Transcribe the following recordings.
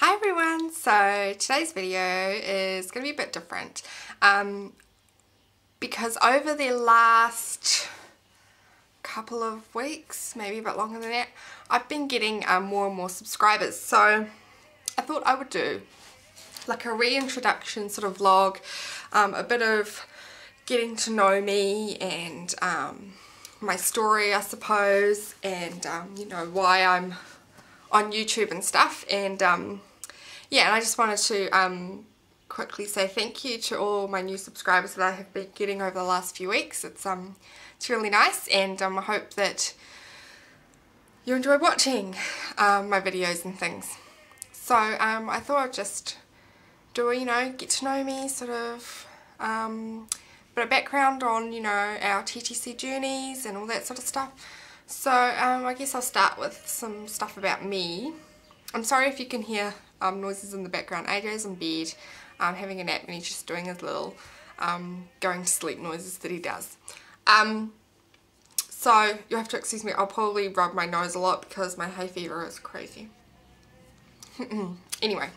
Hi everyone, so today's video is going to be a bit different because over the last couple of weeks, maybe a bit longer than that, I've been getting more and more subscribers, so I thought I would do like a reintroduction sort of vlog, a bit of getting to know me and my story, I suppose, and you know, why I'm on YouTube and stuff, and yeah, and I just wanted to quickly say thank you to all my new subscribers that I have been getting over the last few weeks. It's really nice, and I hope that you enjoy watching my videos and things. So I thought I'd just do a, you know, get to know me sort of bit of background on, you know, our TTC journeys and all that sort of stuff. So I guess I'll start with some stuff about me. I'm sorry if you can hear noises in the background. AJ's in bed having a nap, and he's just doing his little going to sleep noises that he does. So you'll have to excuse me, I'll probably rub my nose a lot because my hay fever is crazy. Anyway,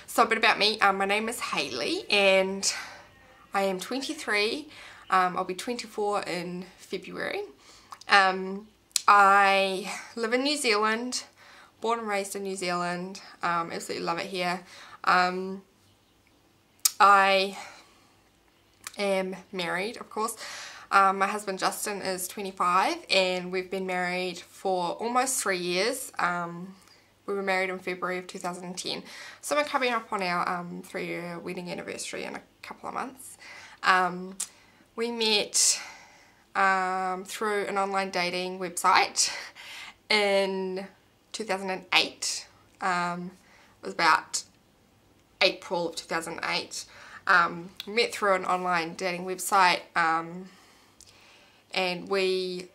so a bit about me. My name is Hayley and I am 23. I'll be 24 in February. I live in New Zealand, born and raised in New Zealand, absolutely love it here. I am married, of course. My husband Justin is 25 and we've been married for almost 3 years. We were married in February of 2010, so we're coming up on our 3-year wedding anniversary in a couple of months. We met through an online dating website in 2008. It was about April of 2008. We met through an online dating website and we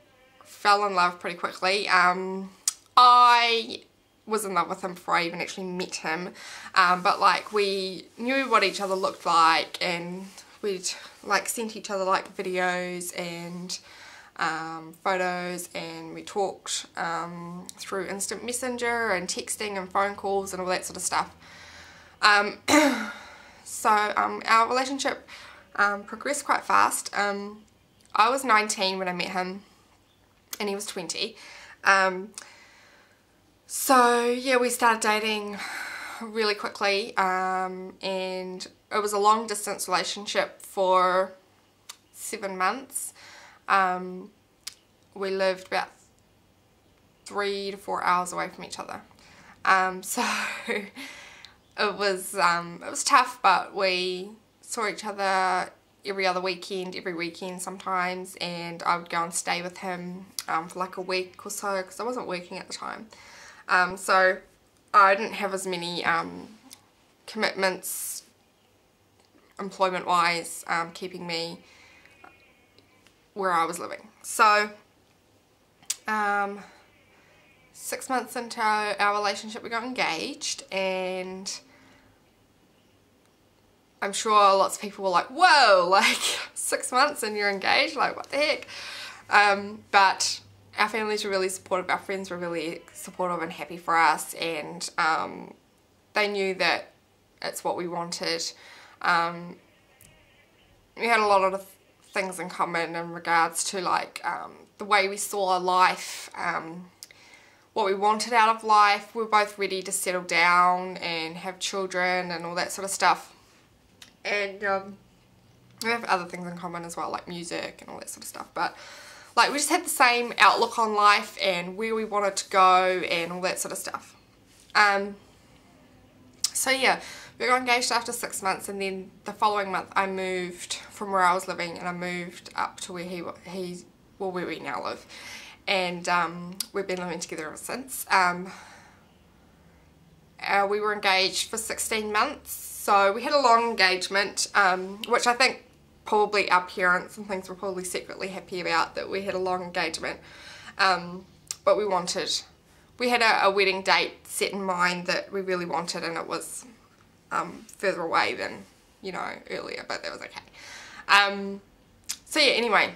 fell in love pretty quickly. I was in love with him before I even actually met him, but like we knew what each other looked like, and we'd like sent each other like videos and photos, and we talked through instant messenger and texting and phone calls and all that sort of stuff. So our relationship progressed quite fast. I was 19 when I met him and he was 20. So yeah, we started dating really quickly, and it was a long distance relationship for 7 months. We lived about 3 to 4 hours away from each other. So it was tough, but we saw each other every other weekend, every weekend sometimes, and I would go and stay with him for like a week or so because I wasn't working at the time. So I didn't have as many commitments employment wise, keeping me where I was living. So 6 months into our relationship we got engaged, and I'm sure lots of people were like, whoa, like 6 months and you're engaged, like what the heck. But our families were really supportive, our friends were really supportive and happy for us, and they knew that it's what we wanted. We had a lot of things in common in regards to like the way we saw life, what we wanted out of life. We were both ready to settle down and have children and all that sort of stuff, and we have other things in common as well, like music and all that sort of stuff, but like we just had the same outlook on life and where we wanted to go and all that sort of stuff. So yeah, we got engaged after 6 months, and then the following month I moved from where I was living and I moved up to where where we now live, and we've been living together ever since. We were engaged for 16 months, so we had a long engagement, which I think probably our parents and things were probably secretly happy about, that we had a long engagement, but we had a wedding date set in mind that we really wanted, and it was further away than, you know, earlier, but that was okay. So yeah, anyway,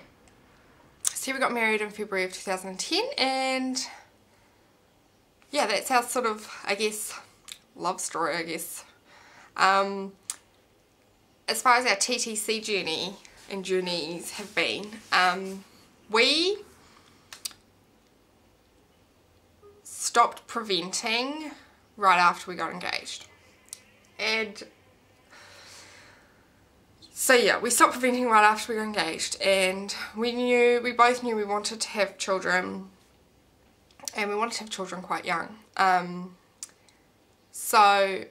so we got married in February of 2010, and yeah, that's our sort of, I guess, love story, I guess. As far as our TTC journey and journeys have been, we stopped preventing right after we got engaged. And so yeah, we stopped preventing right after we got engaged, and we both knew we wanted to have children, and we wanted to have children quite young. So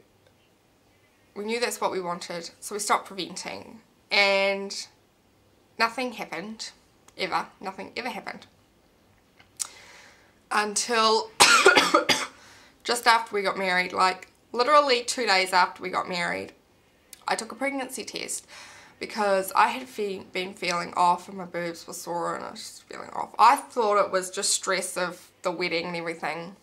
we knew that's what we wanted, so we stopped preventing, and nothing happened, ever. Nothing ever happened. Until just after we got married, like literally 2 days after we got married, I took a pregnancy test because I had been feeling off and my boobs were sore and I was just feeling off. I thought it was just stress of the wedding and everything.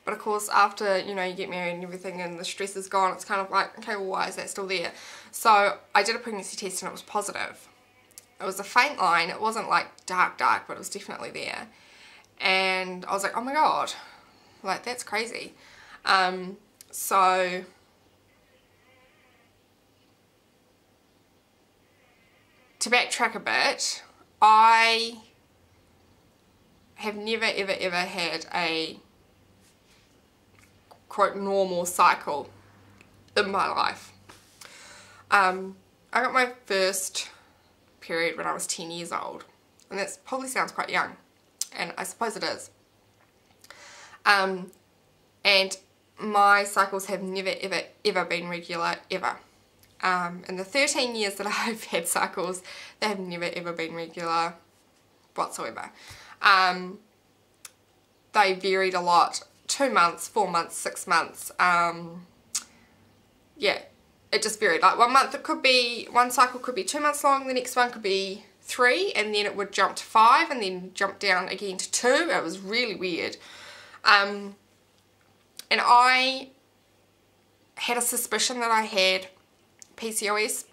But of course, after, you know, you get married and everything and the stress is gone, it's kind of like, okay, well, why is that still there? So I did a pregnancy test and it was positive. It was a faint line. It wasn't like dark, but it was definitely there. And I was like, oh my God, like that's crazy. So to backtrack a bit, I have never ever had a quote normal cycle in my life. I got my first period when I was 10 years old, and that probably sounds quite young, and I suppose it is. And my cycles have never ever been regular, ever. In the 13 years that I've had cycles, they have never ever been regular whatsoever. They varied a lot. 2 months, 4 months, 6 months. Yeah, it just varied. Like 1 month, one cycle could be 2 months long, the next one could be 3, and then it would jump to 5 and then jump down again to 2. It was really weird. And I had a suspicion that I had PCOS.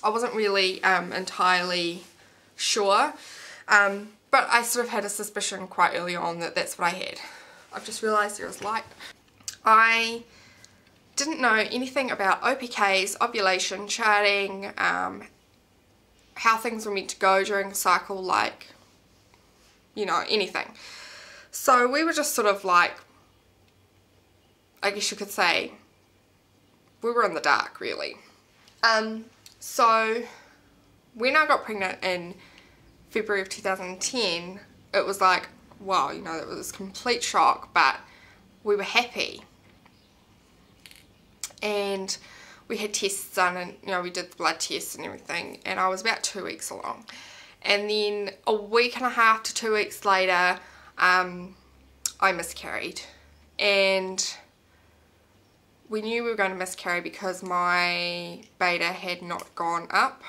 I wasn't really entirely sure, but I sort of had a suspicion quite early on that that's what I had. I've just realised there was light. I didn't know anything about OPKs, ovulation, charting, how things were meant to go during a cycle, like, you know, anything. So we were just sort of like, I guess you could say, we were in the dark, really. So when I got pregnant in February of 2010, it was like, wow, you know, it was a complete shock, but we were happy. And we had tests done, and, you know, we did the blood tests and everything, and I was about 2 weeks along. And then a week and a half to 2 weeks later, I miscarried. And we knew we were going to miscarry because my beta had not gone up.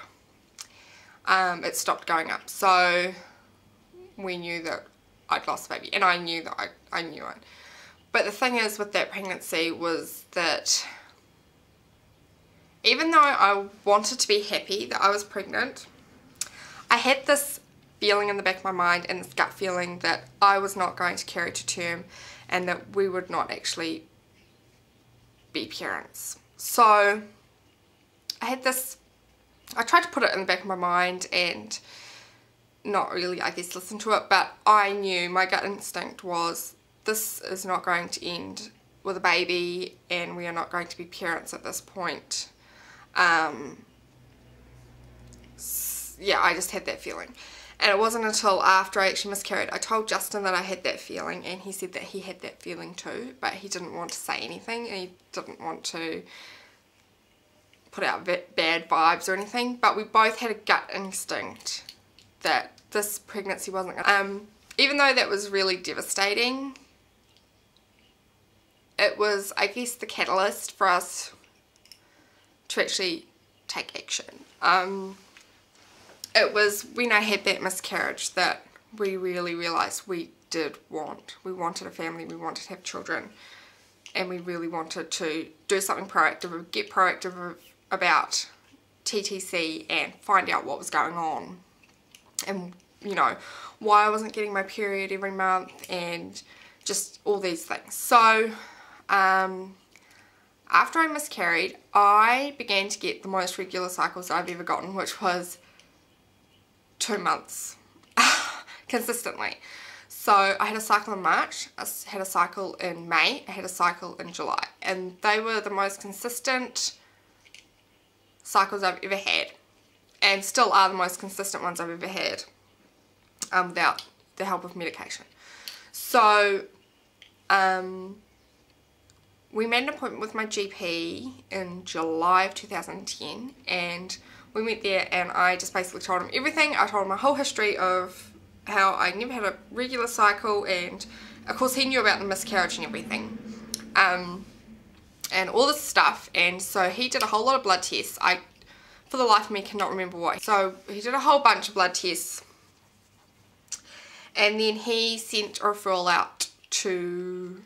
It stopped going up. So we knew that I'd lost the baby, and I knew that I knew it. But the thing is with that pregnancy was that even though I wanted to be happy that I was pregnant, I had this feeling in the back of my mind and this gut feeling that I was not going to carry to term and that we would not actually be parents. So I had this, I tried to put it in the back of my mind and not really, I guess, listen to it, but I knew, my gut instinct was, this is not going to end with a baby and we are not going to be parents at this point. Yeah, I just had that feeling. And it wasn't until after I actually miscarried, I told Justin that I had that feeling, and he said that he had that feeling too, but he didn't want to say anything, and he didn't want to put out bad vibes or anything, but we both had a gut instinct that this pregnancy wasn't gonna, even though that was really devastating, it was, I guess, the catalyst for us to actually take action. It was when I had that miscarriage that we really realised we wanted a family, we wanted to have children, and we really wanted to do something proactive, get proactive about TTC and find out what was going on, and, you know, why I wasn't getting my period every month and just all these things. So After I miscarried, I began to get the most regular cycles I've ever gotten, which was 2 months consistently. So I had a cycle in March, I had a cycle in May, I had a cycle in July, and they were the most consistent cycles I've ever had, and still are the most consistent ones I've ever had, without the help of medication. So we made an appointment with my GP in July of 2010, and we went there and I just basically told him everything. I told him my whole history of how I never had a regular cycle, and of course he knew about the miscarriage and everything, and all this stuff. And so he did a whole lot of blood tests. I, for the life of me, cannot remember what. So he did a whole bunch of blood tests, and then he sent a referral out to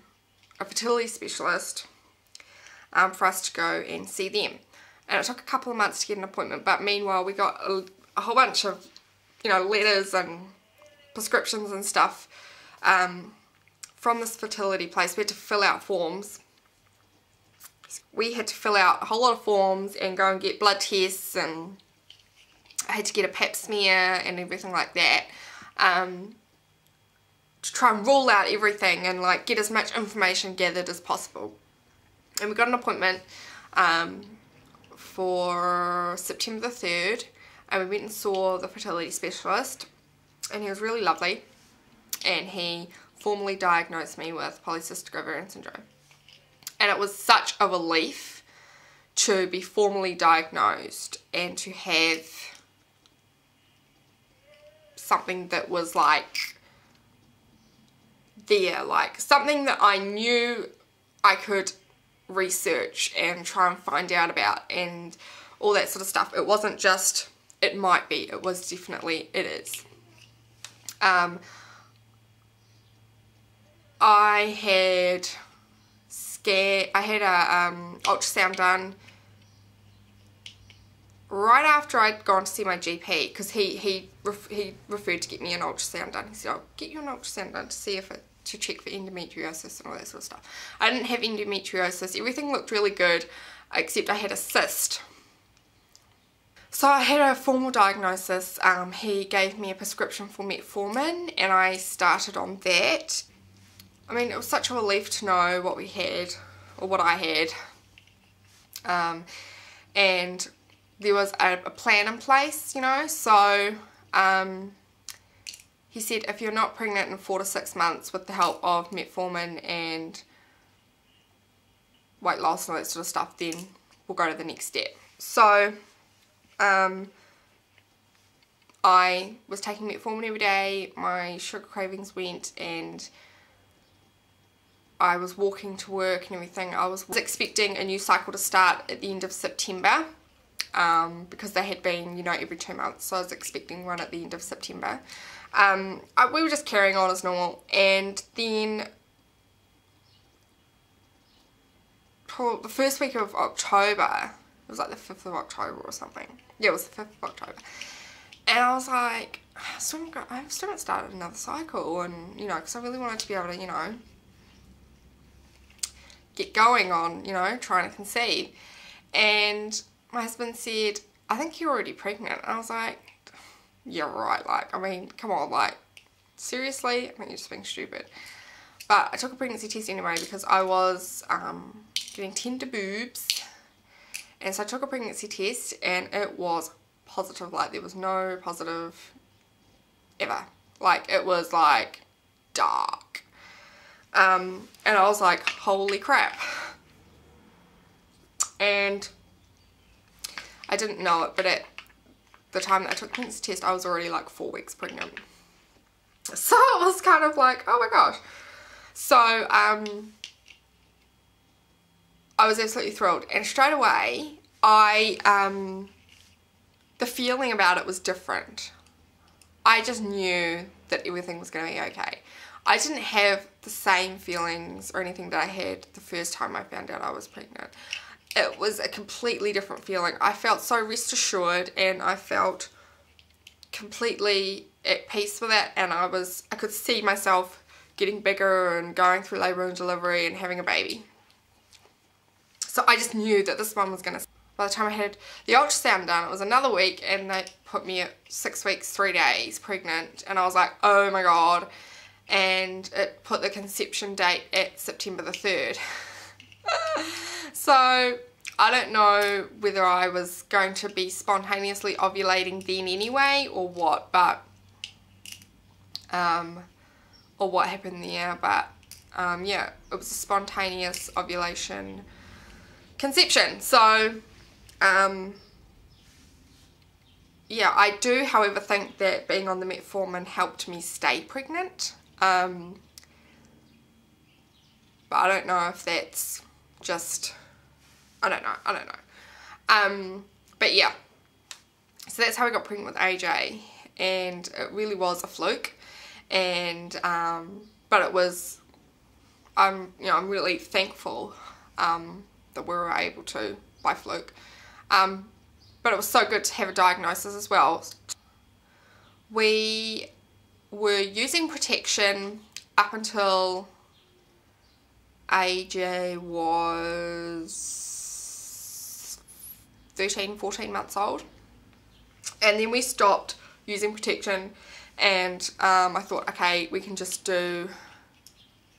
a fertility specialist for us to go and see them. And it took a couple of months to get an appointment, but meanwhile we got a whole bunch of, you know, letters and prescriptions and stuff from this fertility place. We had to fill out forms. We had to fill out a whole lot of forms and go and get blood tests, and I had to get a pap smear and everything like that, to try and rule out everything and like get as much information gathered as possible. And we got an appointment for September the 3rd, and we went and saw the fertility specialist, and he was really lovely, and he formally diagnosed me with polycystic ovarian syndrome. And it was such a relief to be formally diagnosed and to have something that was like there, like something that I knew I could research and try and find out about and all that sort of stuff. It wasn't just it might be, it was definitely it is. I had a ultrasound done right after I'd gone to see my GP, because he referred to get me an ultrasound done. He said, I'll get you an ultrasound done to see if it, to check for endometriosis and all that sort of stuff. I didn't have endometriosis. Everything looked really good, except I had a cyst. So I had a formal diagnosis. He gave me a prescription for metformin, and I started on that. I mean, it was such a relief to know what we had, or what I had. And there was a plan in place, you know, so he said if you're not pregnant in 4 to 6 months with the help of metformin and weight loss and all that sort of stuff, then we'll go to the next step. So I was taking metformin every day, my sugar cravings went, and I was walking to work and everything. I was expecting a new cycle to start at the end of September, because they had been, you know, every 2 months, so I was expecting one at the end of September. We were just carrying on as normal, and then the first week of October, it was like the 5th of October or something. Yeah, it was the 5th of October. And I was like, I still haven't started another cycle, and, you know, because I really wanted to be able to, you know, get going on, you know, trying to conceive. And my husband said, I think you're already pregnant. And I was like, yeah, right, like, I mean, come on, like, seriously? I think you're just being stupid. But I took a pregnancy test anyway, because I was getting tender boobs. And so I took a pregnancy test, and it was positive. Like, there was no positive ever. Like, it was like dark. And I was like, holy crap. And I didn't know it, but at the time that I took the pregnancy test, I was already like 4 weeks pregnant. So it was kind of like, oh my gosh. So I was absolutely thrilled, and straight away the feeling about it was different. I just knew that everything was going to be okay. I didn't have the same feelings or anything that I had the first time I found out I was pregnant. It was a completely different feeling. I felt so rest assured, and I felt completely at peace with it, and I could see myself getting bigger and going through labour and delivery and having a baby. So I just knew that this one was going to, by the time I had the ultrasound done, it was another week, and they put me at 6 weeks, 3 days pregnant, and I was like, oh my god, and it put the conception date at September the 3rd. So I don't know whether I was going to be spontaneously ovulating then anyway, or what, but, or what happened there, but, yeah, it was a spontaneous ovulation conception. So, yeah, I do, however, think that being on the metformin helped me stay pregnant. But I don't know if that's just, I don't know. But yeah, so that's how I got pregnant with AJ, and it really was a fluke, and, but it was, you know, I'm really thankful, that we were able to, by fluke, but it was so good to have a diagnosis as well. We were using protection up until AJ was 13, 14 months old, and then we stopped using protection, and I thought, okay, we can just do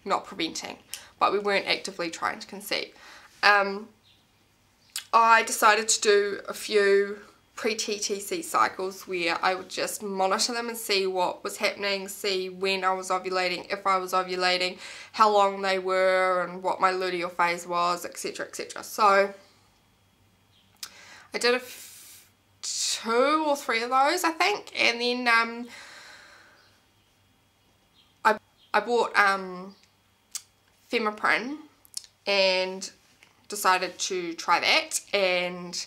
not preventing, but we weren't actively trying to conceive. I decided to do a few pre-TTC cycles where I would just monitor them and see what was happening, see when I was ovulating, if I was ovulating, how long they were, and what my luteal phase was, etc, etc. So I did 2 or 3 of those, I think, and then I bought Femiprin and decided to try that, and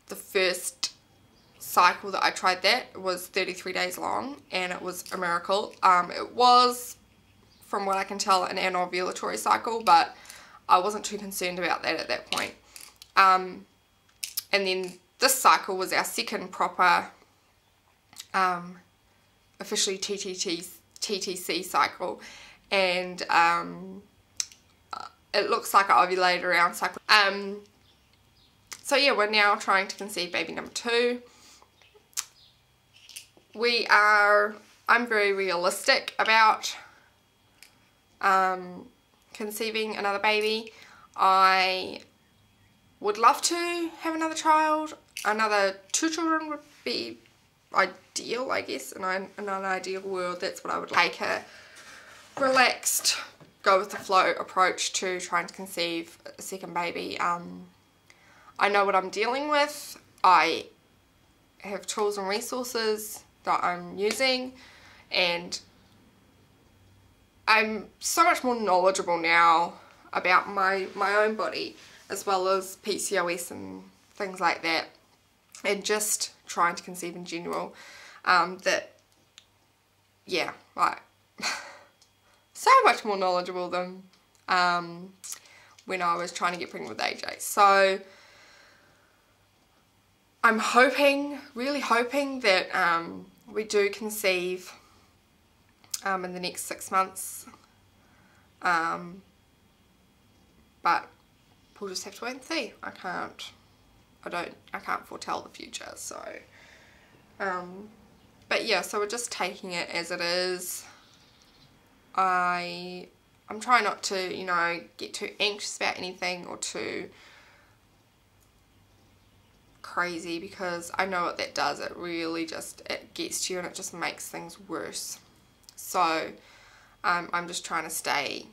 the first cycle that I tried that was 33 days long, and it was a miracle. It was, from what I can tell, an anovulatory cycle, but I wasn't too concerned about that at that point. And then this cycle was our second proper officially TTC cycle, and it looks like I ovulated around cycle. So yeah, we're now trying to conceive baby number 2. I'm very realistic about conceiving another baby. I would love to have another child. Another 2 children would be ideal, I guess. In an ideal world, that's what I would like. A relaxed, go with the flow approach to trying to conceive a second baby. I know what I'm dealing with. I have tools and resources that I'm using, and I'm so much more knowledgeable now about my own body, as well as PCOS and things like that, and just trying to conceive in general, that, yeah, like, so much more knowledgeable than when I was trying to get pregnant with AJ. So I'm hoping, really hoping that we do conceive in the next 6 months, but we'll just have to wait and see. I can't foretell the future, so but yeah, so we're just taking it as it is. I'm trying not to, you know, get too anxious about anything or too crazy, because I know what that does. It really just, it gets to you and it just makes things worse. So I'm just trying to stay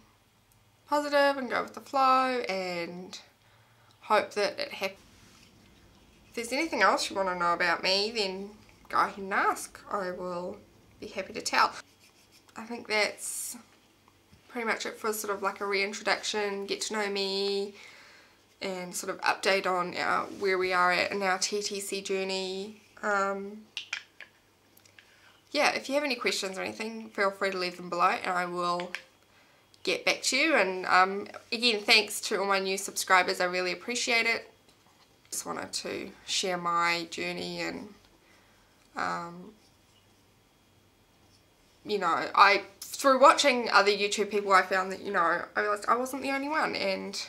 positive and go with the flow and hope that it happens. If there's anything else you want to know about me, then go ahead and ask. I will be happy to tell. I think that's pretty much it for sort of like a reintroduction, get to know me, and sort of update on where we are at in our TTC journey. Yeah, if you have any questions or anything, feel free to leave them below and I will get back to you. And again, thanks to all my new subscribers, I really appreciate it. Just wanted to share my journey, and you know, through watching other YouTube people, I found that, you know, I realised I wasn't the only one, and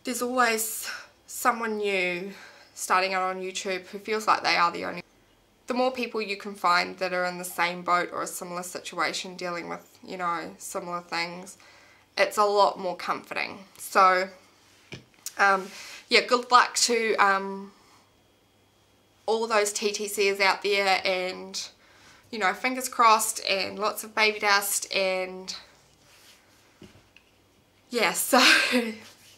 there's always someone new starting out on YouTube who feels like they are the only. The more people you can find that are in the same boat or a similar situation dealing with, you know, similar things, it's a lot more comforting. So yeah, good luck to all those TTCers out there, and you know, fingers crossed, and lots of baby dust, and yeah, so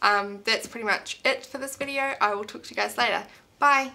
that's pretty much it for this video. I will talk to you guys later. Bye.